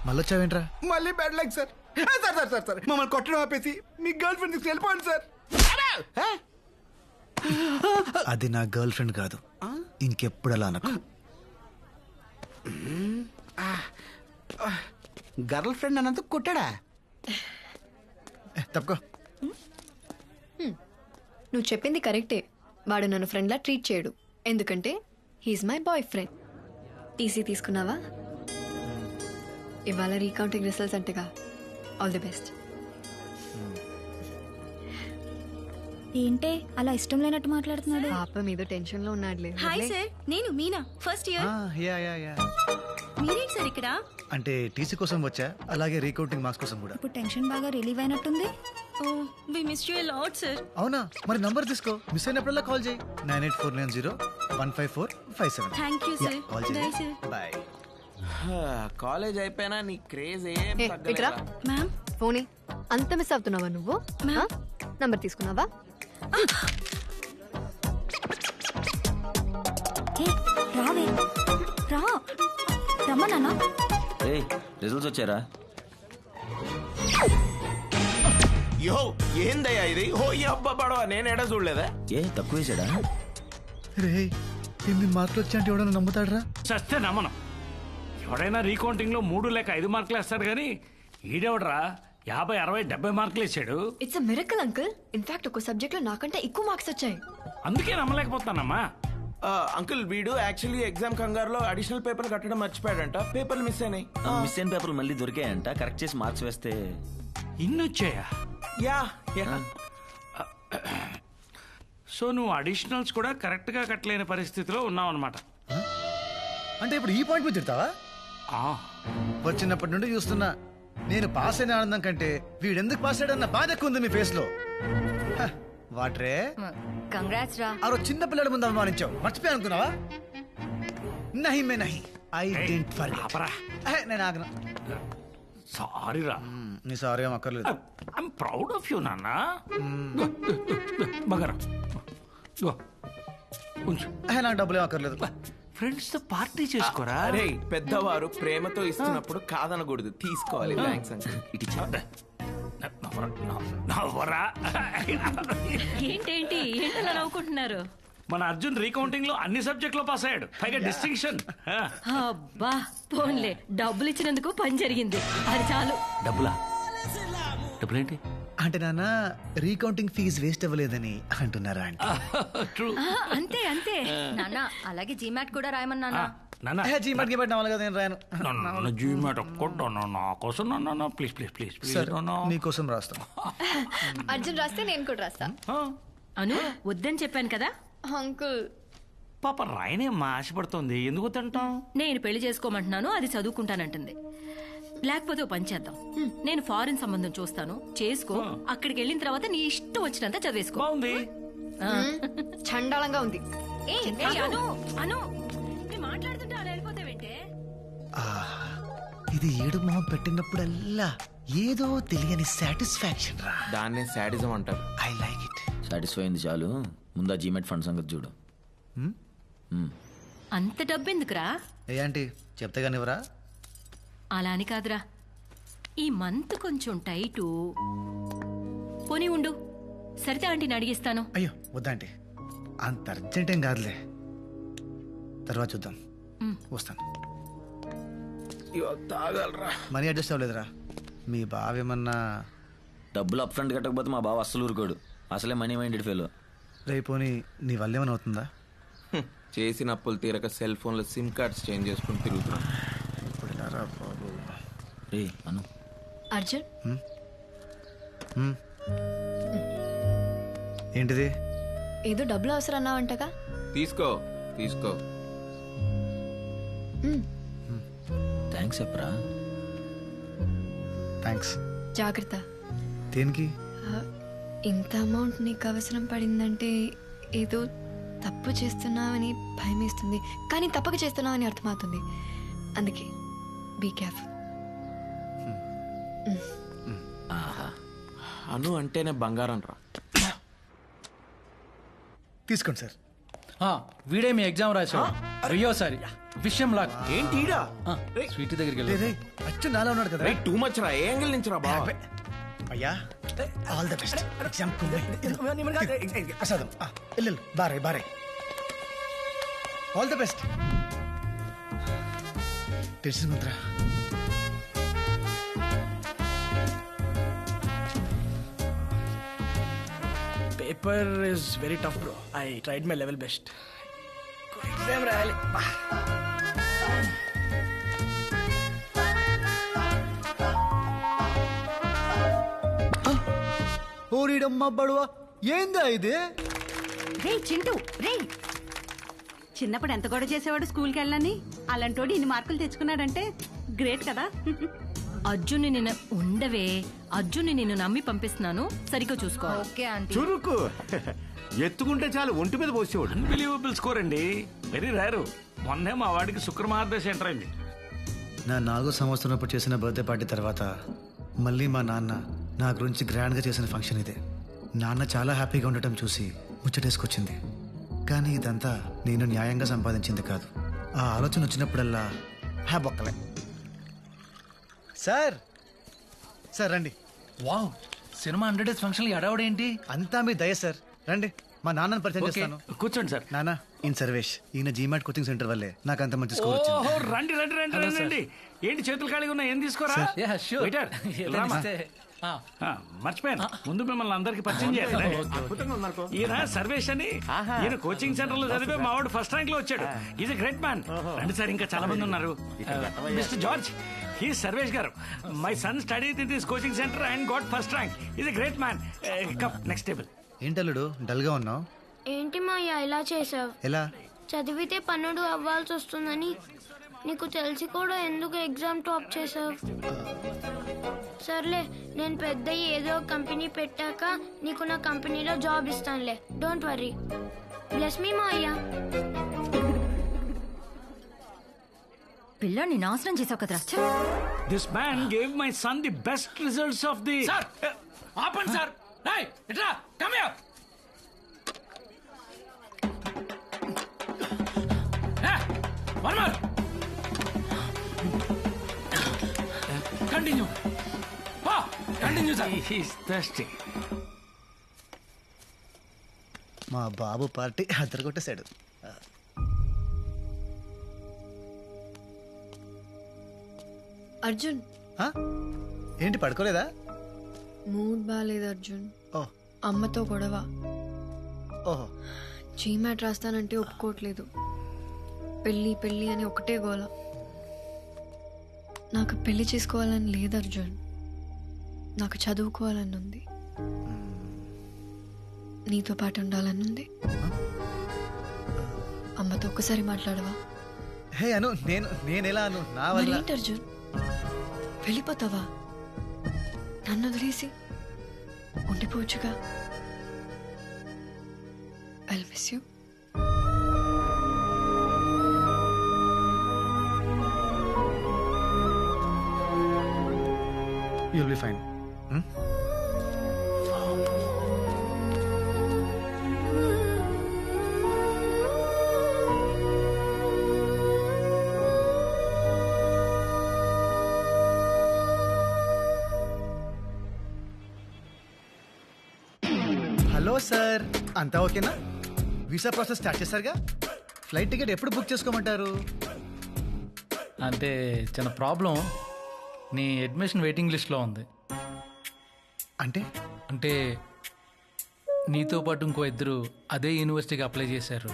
మళ్ళొచ్చావేంట్రా? మళ్ళీ bad like sir. Sir sir sir sir మమ్మల్ని కొట్టడం ఆపేసి మీ గర్ల్ ఫ్రెండ్ తీసుకుని వెళ్ళిపోండి సార్. అది నా గర్ల్ ఫ్రెండ్ కాదు, ఇంకెప్పుడు అలా అనకు. గర్ల్ ఫ్రెండ్ అన్నందుకు కొట్టాడా? తప్పుకో. నువ్వు చెప్పింది కరెక్టే. వాడు నన్ను ఫ్రెండ్లా ట్రీట్ చేయడు, ఎందుకంటే he's my boyfriend. TC తీసుకున్నావా? ఇవాళ రీకౌంటింగ్ రిజల్ట్స్ అంటగా. All the best. ఏంటే అలా ఇష్టం లేనట్టు మాట్లాడుతున్నాడు? పాపం ఏదో టెన్షన్ లో ఉన్నాడులే. హాయ్ సార్, నేను మీనా, ఫస్ట్ ఇయర్. మీరేంటి సార్ ఇక్కడ? అంటే టీసీ కోసం వచ్చా, అలాగే రీకౌంటింగ్ మార్క్స్ కోసం కూడా. ఇప్పుడు టెన్షన్ బాగా రిలీవ్ అయినట్టుంది. Oh we miss you a lot sir. అవునా? మరి నంబర్ తీసుకో, మిస్ అయినప్పుడల్లా కాల్ చేయి. 9849015457. Thank you sir. Call bye చేయి. సార్. బాయ్. కాలేజ్ అయిపోయినా నీ క్రేజ్ ఏం ఏ, ఇట్రా. మ్యామ్, ఫోనే అంత మిస్ అవుతున్నావా నువ్వు? నంబర్ తీసుకున్నావా? ఏ రావే, రా రమ్మన్నా. ఏయ్ రిజల్ట్స్ వచ్చారా? యో ఏందయ్యా ఇది? హో ఈ అబ్బా పడవ నేను ఎడ చూడలేదా? ఏ తక్కువ వేసాడా? రే, 8 మార్కులు వచ్చా అంటే ఎవడన్నా నమ్ముతాడరా? చస్తే నమ్మను. ఎవడైనా రీకౌంటింగ్ లో 3 లేక 5 మార్కులు వేస్తాడు కానీ ఈడెవడరా 50, 60, 70 మార్కులు వేసాడు. It's a miracle uncle. In fact ఒక సబ్జెక్ట్ లో నాకంటే ఎక్కువ మార్క్స్ వచ్చాయి. అందుకే నమ్మలేకపోతానమ్మా. అంకుల్ వీడు యాక్చువల్లీ ఎగ్జామ్ కంగారులో అడిషనల్ పేపర్ కట్టడం మర్చిపోయాడంట. పేపర్లు మిస్ అయినాయి. మిస్ అయిన పేపర్లు మళ్ళీ దొరికాయంట. కరెక్ట్ చేసి మార్క్స్ వేస్తే ఇన్ని వచ్చాయా? Yeah yeah. సో నువ్వు అడిషనల్స్ కూడా కరెక్ట్ గా కట్టలేని పరిస్థితిలో ఉన్నావు అనమాట. అంటే ఇప్పుడు ఈ పాయింట్ మీద తిడతావా? వచ్చినప్పటి నుండి చూస్తున్నా, నేను పాస్ అయిన ఆనందం కంటే వీడెందుకు పాస్ అయ్యాడన్న బాధ ఎక్కువ ఉంది మీ ఫేస్ లో. వాట్రే, కంగ్రాట్స్ రా. ఆ రోజు చిన్న పిల్లల ముందు అవమానించావు, మర్చిపోయా అనుకున్నావా? నహి మే నహి, ఐ డెంట్ ఫర్గెట్. ఆపరా. నేను ఆగను. సారీ రా. నీ సారీ ఏం అక్కర్లేదు. ఐఎమ్ ప్రౌడ్ ఆఫ్ యూ నాన్న. బగరా ఉంచు. నాకు డబ్బులు ఏం అక్కర్లేదు. ఫ్రెండ్స్ తో పార్టీ చేసుకోరా. అరే పెద్దవారు ప్రేమతో ఇస్తున్నప్పుడు కాదనకూడదు, తీసుకోవాలి. Thanks uncle. ఇటు నవ్వరా. ఏంటేంటి ఏంటలా నవ్వుకుంటున్నారు? మన అర్జున్ రీకౌంటింగ్ లో అన్ని సబ్జెక్ట్ లో పాస్ అయ్యాడు, పైగా డిస్టింక్షన్. అబ్బా పోన్లే, డబ్బులు ఇచ్చినందుకు పని జరిగింది, అది చాలు. డబ్బులా? డబ్బులేంటి? అంటే నాన్న రీకౌంటింగ్ ఫీజు వేస్ట్ అవ్వలేదని అంటున్నారా? అంటే ట్రూ. అంతే అంతే. నాన్న అలాగే జీమాట్ కూడా రాయమన్నా. నాన్న జీమాట్కి పెట్టిన వాళ్ళు కదా, నేను రాయను. జీమాట్ ఒక్కటి నా కోసం నాన్న, ప్లీజ్ ప్లీజ్ ప్లీజ్ ప్లీజ్. సరే, నీకోసం రాస్తాను. అర్జున్ రాస్తే నేను కూడా రాస్తా. అను వద్దని చెప్పాను కదా. అంకుల్ పాప రాయనేమ్మా, ఆశపడుతోంది. ఎందుకు తింటాం? నేను పెళ్లి చేసుకోమంటున్నాను, అది చదువుకుంటానంటుంది. లేకపోతే ఓ పని చేద్దాం, నేను ఫారిన్ సంబంధం చూస్తాను, చేసుకో. అక్కడికి వెళ్ళిన తర్వాత నీ ఇష్టం వచ్చినంత చదివేసుకో. బాగుంది. చండాలంగా ఉంది. అను అను నేను మాట్లాడుతుంటే అలా వెళ్ళిపోతావేంటే? ఇది ఏడు మొహం పెట్టినప్పుడల్లా ఏదో తెలియని సాటిస్ఫాక్షన్ రా. దాన్నే శాడిజం అంటారు. I like it. సాటిస్ఫై అయింది చాలు. ముందు జీమెట్ ఫండ్ సంగతి చూడు. అంత డబ్బెందుకురా? ఏ ఆంటీ చెప్తే కానివరా? అలా అని కాదురా, ఈ మంత్ కొంచెం టైటు. పోనీ ఉండు, సరితే ఆంటీని అడిగిస్తాను. అయ్యో వద్దాంటీ, అంత అర్జెంట్ ఏం కాదులే, తర్వాత చూద్దాం. వస్తాను. తాగలరా? Money adjust అవ్వలేదురా? మీ బావ ఏమన్నా? డబ్బులు అప్ ఫ్రంట్ కట్టకపోతే మా బావ అస్సలు ఊరుకోడు. అసలే మనీ మైండెడ్ ఫెలో. రేపోని నీ వల్ల ఏమైనా అవుతుందా? చేసిన అప్పులు తీరక సెల్ ఫోన్ లో సిమ్ కార్డ్స్ చేంజ్ చేసుకుని తిరుగుతున్నాం. రే అను. అర్జున్ ఏంటిది? ఏదో డబ్బులు అవసరం అన్నావంటగా. తీసుకో తీసుకో. థ్యాంక్స్ చెప్పరా. థ్యాంక్స్. జాగ్రత్త. దేనికి? ఇంత అమౌంట్ నీకు అవసరం పడిందంటే ఏదో తప్పు చేస్తున్నావని భయమేస్తుంది, కానీ తప్పక చేస్తున్నావని అర్థమవుతుంది. అందుకే బీ కేర్ఫుల్. అను అంటేనే బంగారం రా. తీసుకోండి సార్. వీడే మీ ఎగ్జామ్ రాశాడు. అయ్యో సారీ, విషయం లాక్ ఏంటి ఈడా? స్వీటీ దగ్గరికి రే, వెళ్ళి రే, అచ్చు నాలో ఉన్నాడు కదా రేయ్, టూ మచ్ రా. ఏ యాంగిల్ నుంచి రా బా? అయ్యా ఆల్ ద బెస్ట్ ఎగ్జామ్ ప్రసాదం వెళ్ళు బారే బారే ఆల్ ద బెస్ట్ తెలిసిన మంత్ర paper is very tough bro. I tried my level best. Exam రాయాలి. ఓరిడమ్మ బడువా ఏందా ఇది రే చింటూ రే, చిన్నప్పుడు ఎంత గొడవ చేసేవాడు స్కూల్కి వెళ్ళని, అలాంటోడు ఇన్ని మార్కులు తెచ్చుకున్నాడంటే గ్రేట్ కదా. అర్జున్ని నిన్ను ఉండవే, అర్జున్ని నిన్ను నమ్మి పంపిస్తున్నాను, సరిగ్గా చూసుకో. Okay aunty. చురుకు ఎత్తుకుంటే చాలు ఒంటి మీద పోసేవాడు. అన్బిలీవబుల్ స్కోర్ అండి, వెరీ రేరు. మొన్నే మా వాడికి శుక్రమహారదశ ఎంటర్ అయింది. నా 4వ సంవత్సరం చేసిన బర్త్డే పార్టీ తర్వాత మళ్ళీ మా నాన్న నా గురించి గ్రాండ్గా చేసిన ఫంక్షన్ ఇదే. నాన్న చాలా హ్యాపీగా ఉండటం చూసి ముచ్చటేసుకొచ్చింది. కానీ ఇదంతా నేను న్యాయంగా సంపాదించింది కాదు. ఆ ఆలోచన వచ్చినప్పుడల్లా బొక్కలే. సార్ సార్ రండి. వావ్, సినిమా 100 డేస్ ఫంక్షన్ అడవడేంటి? అంతా మీ దయ సార్, రండి. మా నాన్నని పరిచయం చేస్తాను. కూర్చోండి సార్. నాన్న ఈయన సర్వేష్, ఈయన జీమాట్ కోచింగ్ సెంటర్ వల్లే నాకు అంత మంచి స్కోర్ వచ్చింది. ఓహో, రండి రండి రండి రండి రండి. ఏంటి చేతులు ఖాళీగా ఉన్నాయి, ఏం తీసుకోరా? Yeah, sure. Waiter, రామా. మర్చిపోయాను, ముందు మిమ్మల్ని అందరికి పరిచయం చేయాలి. ఈయన సర్వేష్ అని, ఈయన కోచింగ్ సెంటర్ లో చదివే మా వాడు ఫస్ట్ ర్యాంక్ లో వచ్చాడు. Is a great man. రండి సార్, ఇంకా చాలా మంది ఉన్నారు. Mister George, he Sarvesh garu. My son study in this coaching centre and got first rank. Is a great man. Come next table. ఏంటల్లుడు డల్ గా ఉన్నావు? ఏంటి మాయా ఇలా చేసావు? ఎలా? చదివితే 12 అవ్వాల్సి వస్తుందని నీకు తెలిసి కూడా ఎందుకు ఎగ్జామ్ టాప్ చేసావు? సర్లే, నేను పెద్ద ఏదో కంపెనీ పెట్టాక నీకు నా కంపెనీలో జాబ్ ఇస్తానులే. Don't worry. Bless me Maya. పిల్లని నాశనం చేసావు కదరా. This man gave my son the best results of the. Sir ఆపండి సార్. రేయ్ ఇట్రా, come here. One more. Continue. Continue sir. He's thirsty. మా బాబు పార్టీ అద్దరగొట్టేశాడు. అర్జున్, ఏంటి పడుకోలేదా? మూడ్ బాగాలేదు అర్జున్. ఓ అమ్మతో గొడవ. ఓహో. జీమాట్ రాస్తానంటే ఒప్పుకోవట్లేదు. పెళ్ళి పెళ్ళి అని ఒకటే గోల. నాకు పెళ్లి చేసుకోవాలని లేదు అర్జున్, నాకు చదువుకోవాలని ఉంది. నీతో పాటు ఉండాలని ఉంది. అమ్మతో ఒక్కసారి మాట్లాడవా? హే అను, నేనెలా అను? నా వల్ల. మరేంటి అర్జున్, వెళ్ళిపోతావా? నన్ను వదిలేసి ఉండిపోవచ్చుగా. I'll miss you. You'll be fine. Hello sir, అంతా ఓకేనా? వీసా ప్రాసెస్ స్టార్ట్ చేశారుగా? ఫ్లైట్ టికెట్ ఎప్పుడు బుక్ చేసుకోమంటారు? అంటే చిన్న ప్రాబ్లం, నీ అడ్మిషన్ వెయిటింగ్ లిస్ట్లో ఉంది. అంటే నీతో పాటు ఇంకో 2 అదే యూనివర్సిటీకి అప్లై చేశారు.